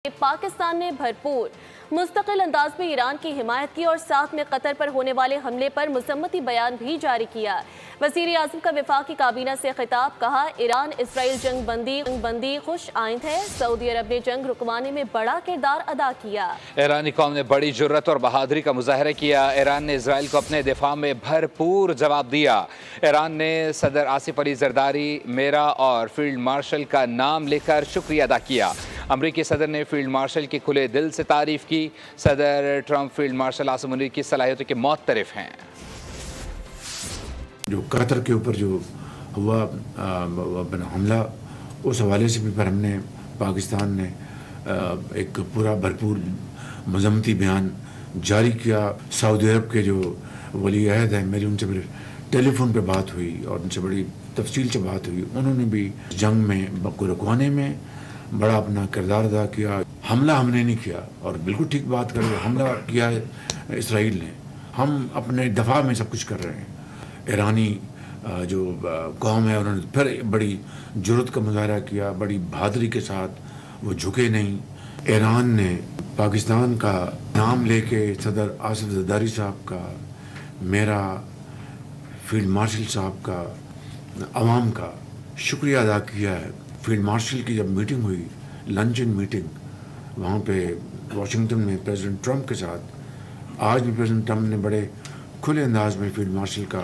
पाकिस्तान ने भरपूर मुस्तकिल अंदाज में ईरान की हिमायत की और साथ में कतर पर होने वाले हमले पर मुसम्मती बयान भी जारी किया। वज़ीर आज़म का वफाकी काबीना से खिताब, कहा ईरान इसराइल जंग बंदी खुश आइंद है। सऊदी अरब ने जंग रुकवाने में बड़ा किरदार अदा किया। ईरानी कौम ने बड़ी जुर्रत और बहादुरी का मुजाहरा किया। ईरान ने इसराइल को अपने दिफा में भरपूर जवाब दिया। ईरान ने सदर आसिफ अली जरदारी, मेरा और फील्ड मार्शल का नाम लेकर शुक्रिया अदा किया। अमरीकी सदर ने फील्ड मार्शल की खुले दिल से तारीफ की। सदर Trump field marshal Asim Munir की सलाहियतों के मुअत्तरिफ हैं। जो कतर के ऊपर जो हुआ हमला, उस हवाले से भी पर हमने पाकिस्तान ने एक पूरा भरपूर मजम्मती बयान जारी किया। सऊदी अरब के जो वली अहद हैं, मेरी उनसे फिर टेलीफोन पे बात हुई और उनसे बड़ी तफसील से बात हुई। उन्होंने भी जंग में को रुकवाने में बड़ा अपना किरदार अदा किया। हमला हमने नहीं किया, और बिल्कुल ठीक बात कर रहे हैं, हमला किया इसराइल ने। हम अपने दफा में सब कुछ कर रहे हैं। ईरानी जो कौम है, उन्होंने फिर बड़ी जुर्रत का मुजाहरा किया, बड़ी बहादुरी के साथ वो झुके नहीं। ईरान ने पाकिस्तान का नाम लेके सदर आसिफ जरदारी साहब का, मेरा, फील्ड मार्शल साहब का, अवाम का शुक्रिया अदा किया है। फील्ड मार्शल की जब मीटिंग हुई, लंचन मीटिंग, वहाँ पे वाशिंगटन में प्रेसिडेंट ट्रंप के साथ, आज भी प्रेसिडेंट ट्रंप ने बड़े खुले अंदाज में फील्ड मार्शल का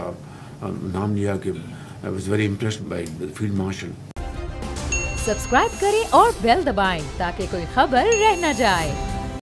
नाम लिया कि I was very impressed by field marshal. Subscribe करें और बेल दबाएं ताकि कोई खबर रह न जाए।